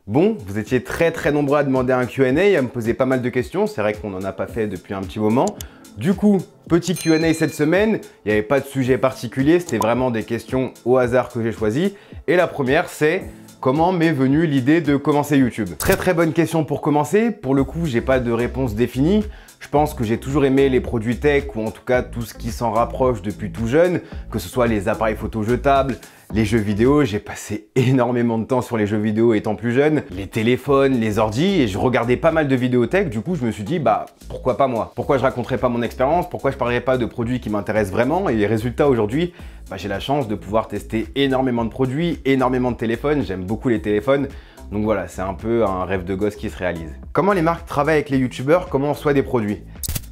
Bon, vous étiez très nombreux à demander un Q&A et à me poser pas mal de questions. C'est vrai qu'on n'en a pas fait depuis un petit moment. Du coup, petit Q&A cette semaine. Il n'y avait pas de sujet particulier, c'était vraiment des questions au hasard que j'ai choisies. Et la première, c'est comment m'est venue l'idée de commencer YouTube? Très bonne question pour commencer. Pour le coup, j'ai pas de réponse définie. Je pense que j'ai toujours aimé les produits tech ou en tout cas tout ce qui s'en rapproche depuis tout jeune, que ce soit les appareils photo jetables, les jeux vidéo. J'ai passé énormément de temps sur les jeux vidéo étant plus jeune, les téléphones, les ordis, et je regardais pas mal de vidéos tech. Du coup, je me suis dit, bah pourquoi pas moi? Pourquoi je raconterais pas mon expérience? Pourquoi je parlerais pas de produits qui m'intéressent vraiment? Et les résultats aujourd'hui, bah, j'ai la chance de pouvoir tester énormément de produits, énormément de téléphones. J'aime beaucoup les téléphones. Donc voilà, c'est un peu un rêve de gosse qui se réalise. Comment les marques travaillent avec les youtubeurs? Comment on soit des produits?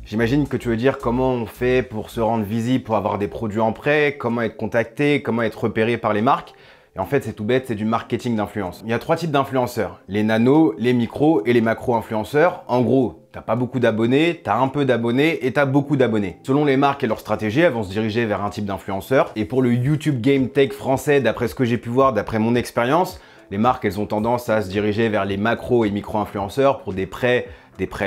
J'imagine que tu veux dire comment on fait pour se rendre visible, pour avoir des produits en prêt, comment être contacté, comment être repéré par les marques. Et en fait, c'est tout bête, c'est du marketing d'influence. Il y a 3 types d'influenceurs, les nano, les micro et les macro-influenceurs. En gros, t'as pas beaucoup d'abonnés, t'as un peu d'abonnés et t'as beaucoup d'abonnés. Selon les marques et leur stratégie, elles vont se diriger vers un type d'influenceur. Et pour le YouTube Game Tech français, d'après ce que j'ai pu voir, d'après mon expérience, les marques, elles ont tendance à se diriger vers les macro et micro-influenceurs pour des prêts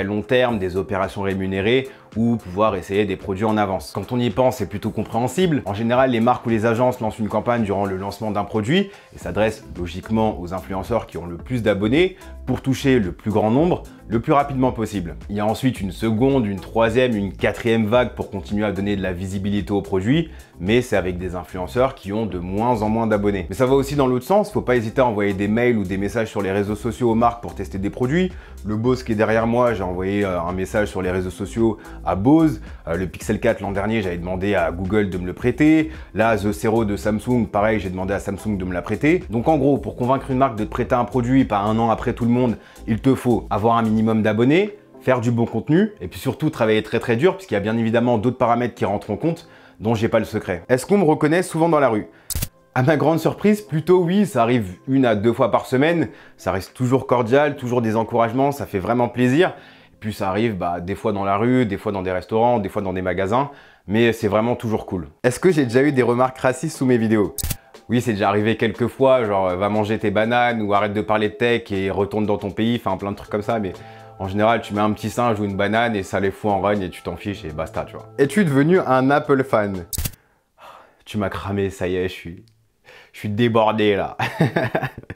long terme, des opérations rémunérées ou pouvoir essayer des produits en avance. Quand on y pense, c'est plutôt compréhensible. En général, les marques ou les agences lancent une campagne durant le lancement d'un produit et s'adressent logiquement aux influenceurs qui ont le plus d'abonnés pour toucher le plus grand nombre le plus rapidement possible. Il y a ensuite une seconde, une troisième, une quatrième vague pour continuer à donner de la visibilité au produit, mais c'est avec des influenceurs qui ont de moins en moins d'abonnés. Mais ça va aussi dans l'autre sens, faut pas hésiter à envoyer des mails ou des messages sur les réseaux sociaux aux marques pour tester des produits. Le boss qui est derrière moi, j'ai envoyé un message sur les réseaux sociaux à Bose. Le Pixel 4 l'an dernier, j'avais demandé à Google de me le prêter. Là, The Zero de Samsung, pareil, j'ai demandé à Samsung de me la prêter. Donc en gros, pour convaincre une marque de te prêter un produit, pas un an après tout le monde, il te faut avoir un minimum d'abonnés, faire du bon contenu et puis surtout travailler très dur puisqu'il y a bien évidemment d'autres paramètres qui rentrent en compte dont j'ai pas le secret. Est-ce qu'on me reconnaît souvent dans la rue? À ma grande surprise, plutôt oui, ça arrive 1 à 2 fois par semaine. Ça reste toujours cordial, toujours des encouragements, ça fait vraiment plaisir. Puis ça arrive des fois dans la rue, des fois dans des restaurants, des fois dans des magasins, mais c'est vraiment toujours cool. Est-ce que j'ai déjà eu des remarques racistes sous mes vidéos? Oui, c'est déjà arrivé quelques fois, genre va manger tes bananes ou arrête de parler de tech et retourne dans ton pays, enfin plein de trucs comme ça, mais en général, tu mets un petit singe ou une banane et ça les fout en rogne et tu t'en fiches et basta, tu vois. Es-tu devenu un Apple fan? Tu m'as cramé, ça y est, je suis débordé là.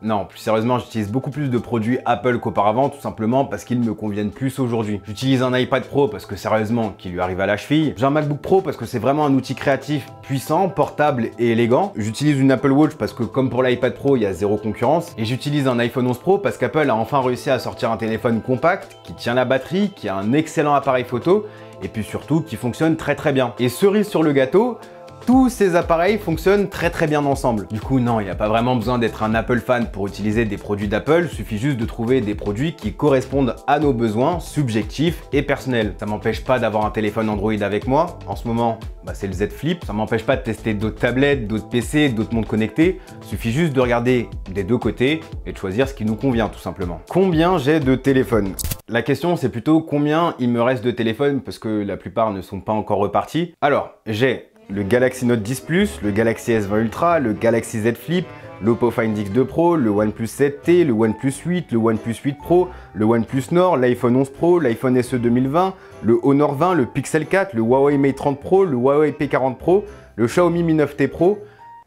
Non, plus sérieusement, j'utilise beaucoup plus de produits Apple qu'auparavant, tout simplement parce qu'ils me conviennent plus aujourd'hui. J'utilise un iPad Pro parce que sérieusement, qui lui arrive à la cheville. J'ai un MacBook Pro parce que c'est vraiment un outil créatif, puissant, portable et élégant. J'utilise une Apple Watch parce que comme pour l'iPad Pro, il y a zéro concurrence. Et j'utilise un iPhone 11 Pro parce qu'Apple a enfin réussi à sortir un téléphone compact, qui tient la batterie, qui a un excellent appareil photo, et puis surtout qui fonctionne très bien. Et cerise sur le gâteau, tous ces appareils fonctionnent très bien ensemble. Du coup, non, il n'y a pas vraiment besoin d'être un Apple fan pour utiliser des produits d'Apple, il suffit juste de trouver des produits qui correspondent à nos besoins subjectifs et personnels. Ça m'empêche pas d'avoir un téléphone Android avec moi. En ce moment, c'est le Z Flip. Ça m'empêche pas de tester d'autres tablettes, d'autres PC, d'autres montres connectées. Il suffit juste de regarder des deux côtés et de choisir ce qui nous convient tout simplement. Combien j'ai de téléphones? La question, c'est plutôt combien il me reste de téléphones parce que la plupart ne sont pas encore repartis. Alors, j'ai le Galaxy Note 10 Plus, le Galaxy S20 Ultra, le Galaxy Z Flip, l'Oppo Find X2 Pro, le OnePlus 7T, le OnePlus 8, le OnePlus 8 Pro, le OnePlus Nord, l'iPhone 11 Pro, l'iPhone SE 2020, le Honor 20, le Pixel 4, le Huawei Mate 30 Pro, le Huawei P40 Pro, le Xiaomi Mi 9T Pro.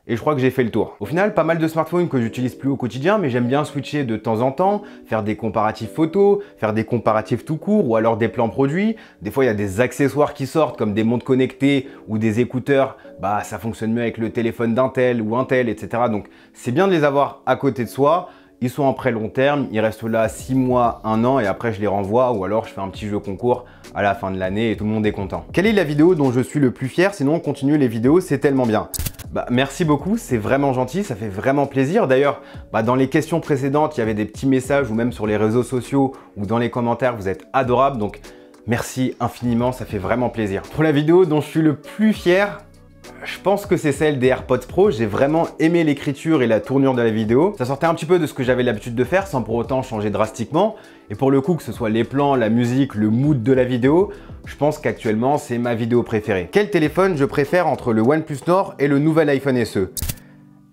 Et je crois que j'ai fait le tour. Au final, pas mal de smartphones que j'utilise plus au quotidien, mais j'aime bien switcher de temps en temps, faire des comparatifs photos, faire des comparatifs tout court ou alors des plans produits. Des fois, il y a des accessoires qui sortent comme des montres connectées ou des écouteurs. Ça fonctionne mieux avec le téléphone d'un tel ou un tel, etc. Donc, c'est bien de les avoir à côté de soi. Ils sont en prêt long terme, ils restent là 6 mois, 1 an et après je les renvoie ou alors je fais un petit jeu concours à la fin de l'année et tout le monde est content. Quelle est la vidéo dont je suis le plus fier? Sinon, continuez les vidéos, c'est tellement bien. Merci beaucoup, c'est vraiment gentil, ça fait vraiment plaisir. D'ailleurs, dans les questions précédentes, il y avait des petits messages ou même sur les réseaux sociaux ou dans les commentaires, vous êtes adorables. Donc, merci infiniment, ça fait vraiment plaisir. Pour la vidéo dont je suis le plus fier, je pense que c'est celle des AirPods Pro. J'ai vraiment aimé l'écriture et la tournure de la vidéo. Ça sortait un petit peu de ce que j'avais l'habitude de faire sans pour autant changer drastiquement. Et pour le coup, que ce soit les plans, la musique, le mood de la vidéo, je pense qu'actuellement, c'est ma vidéo préférée. Quel téléphone je préfère entre le OnePlus Nord et le nouvel iPhone SE?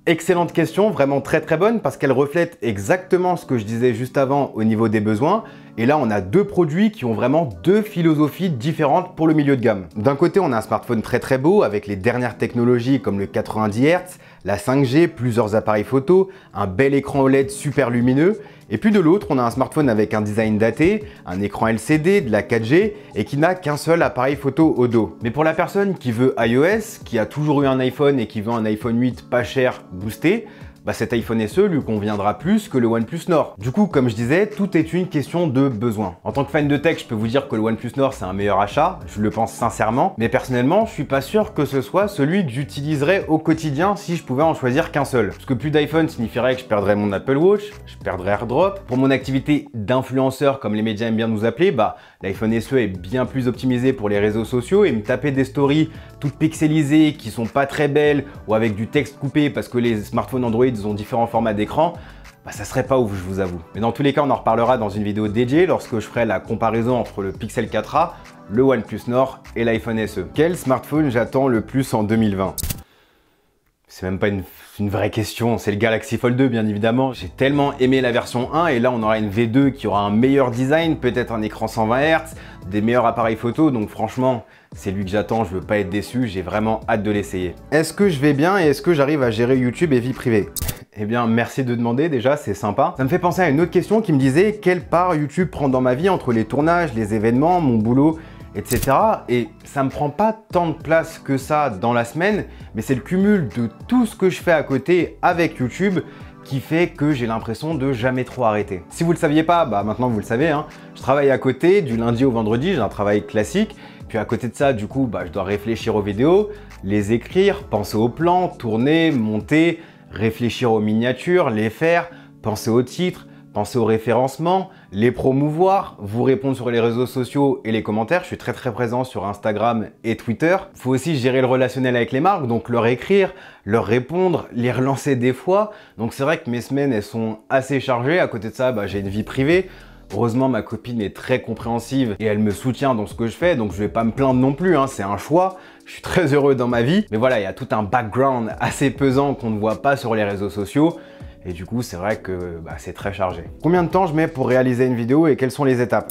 Excellente question, vraiment très bonne parce qu'elle reflète exactement ce que je disais juste avant au niveau des besoins. Et là, on a deux produits qui ont vraiment deux philosophies différentes pour le milieu de gamme. D'un côté, on a un smartphone très beau avec les dernières technologies comme le 90 Hz, la 5G, plusieurs appareils photo, un bel écran OLED super lumineux. Et puis de l'autre, on a un smartphone avec un design daté, un écran LCD, de la 4G et qui n'a qu'un seul appareil photo au dos. Mais pour la personne qui veut iOS, qui a toujours eu un iPhone et qui veut un iPhone 8 pas cher, boosté, cet iPhone SE lui conviendra plus que le OnePlus Nord. Du coup, comme je disais, tout est une question de besoin. En tant que fan de tech, je peux vous dire que le OnePlus Nord, c'est un meilleur achat, je le pense sincèrement, mais personnellement, je suis pas sûr que ce soit celui que j'utiliserais au quotidien si je pouvais en choisir qu'un seul. Parce que plus d'iPhone signifierait que je perdrais mon Apple Watch, je perdrais AirDrop. Pour mon activité d'influenceur, comme les médias aiment bien nous appeler, l'iPhone SE est bien plus optimisé pour les réseaux sociaux et me taper des stories toutes pixelisées qui sont pas très belles ou avec du texte coupé parce que les smartphones Android ont différents formats d'écran, ça serait pas ouf, je vous avoue. Mais dans tous les cas, on en reparlera dans une vidéo dédiée lorsque je ferai la comparaison entre le Pixel 4a, le OnePlus Nord et l'iPhone SE. Quel smartphone j'attends le plus en 2020? C'est même pas une vraie question, c'est le Galaxy Fold 2 bien évidemment. J'ai tellement aimé la version 1 et là on aura une V2 qui aura un meilleur design, peut-être un écran 120 Hz, des meilleurs appareils photo, donc franchement c'est lui que j'attends, je veux pas être déçu, j'ai vraiment hâte de l'essayer. Est-ce que je vais bien et est-ce que j'arrive à gérer YouTube et vie privée? Eh bien merci de demander déjà, c'est sympa. Ça me fait penser à une autre question qui me disait quelle part YouTube prend dans ma vie entre les tournages, les événements, mon boulot, etc. Et ça me prend pas tant de place que ça dans la semaine, mais c'est le cumul de tout ce que je fais à côté avec YouTube qui fait que j'ai l'impression de jamais trop arrêter. Si vous le saviez pas, maintenant vous le savez, hein, je travaille à côté du lundi au vendredi, j'ai un travail classique. Puis à côté de ça, du coup, je dois réfléchir aux vidéos, les écrire, penser aux plans, tourner, monter, réfléchir aux miniatures, les faire, penser aux titres, penser au référencement, les promouvoir, vous répondre sur les réseaux sociaux et les commentaires. Je suis très présent sur Instagram et Twitter. Il faut aussi gérer le relationnel avec les marques, donc leur écrire, leur répondre, les relancer des fois. Donc c'est vrai que mes semaines, elles sont assez chargées. À côté de ça, j'ai une vie privée. Heureusement, ma copine est très compréhensive et elle me soutient dans ce que je fais, donc je vais pas me plaindre non plus, hein, c'est un choix. Je suis très heureux dans ma vie. Mais voilà, il y a tout un background assez pesant qu'on ne voit pas sur les réseaux sociaux. Et du coup, c'est vrai que c'est très chargé. Combien de temps je mets pour réaliser une vidéo et quelles sont les étapes?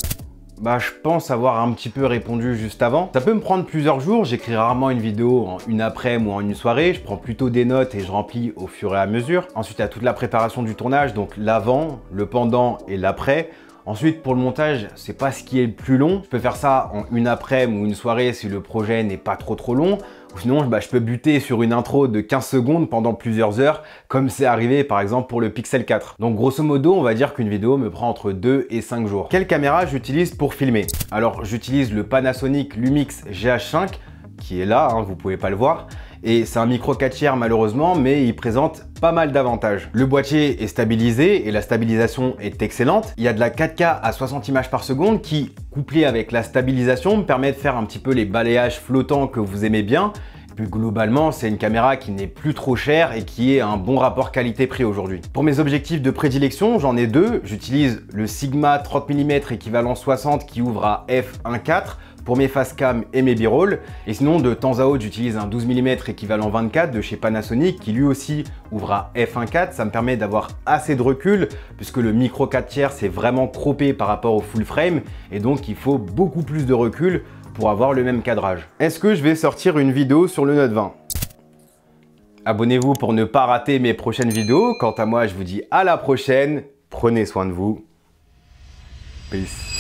Je pense avoir un petit peu répondu juste avant. Ça peut me prendre plusieurs jours, j'écris rarement une vidéo en une après-midi ou en une soirée, je prends plutôt des notes et je remplis au fur et à mesure. Ensuite, il y a toute la préparation du tournage, donc l'avant, le pendant et l'après. Ensuite, pour le montage, c'est pas ce qui est le plus long. Je peux faire ça en une après-midi ou une soirée si le projet n'est pas trop long. Ou sinon, je peux buter sur une intro de 15 secondes pendant plusieurs heures, comme c'est arrivé par exemple pour le Pixel 4. Donc grosso modo, on va dire qu'une vidéo me prend entre 2 et 5 jours. Quelle caméra j'utilise pour filmer? Alors, j'utilise le Panasonic Lumix GH5, qui est là, hein, vous pouvez pas le voir. Et c'est un micro 4 tiers malheureusement, mais il présente pas mal d'avantages. Le boîtier est stabilisé et la stabilisation est excellente. Il y a de la 4K à 60 images par seconde qui, couplé avec la stabilisation, me permet de faire un petit peu les balayages flottants que vous aimez bien. Et puis globalement, c'est une caméra qui n'est plus trop chère et qui est un bon rapport qualité-prix aujourd'hui. Pour mes objectifs de prédilection, j'en ai deux. J'utilise le Sigma 30 mm équivalent 60 qui ouvre à f1.4 pour mes face cam et mes b-roll. Et sinon, de temps à autre, j'utilise un 12 mm équivalent 24 de chez Panasonic qui lui aussi ouvre à f1.4. Ça me permet d'avoir assez de recul puisque le micro 4 tiers c'est vraiment croppé par rapport au full frame et donc il faut beaucoup plus de recul pour avoir le même cadrage. Est-ce que je vais sortir une vidéo sur le Note 20? Abonnez-vous pour ne pas rater mes prochaines vidéos. Quant à moi, je vous dis à la prochaine. Prenez soin de vous. Peace.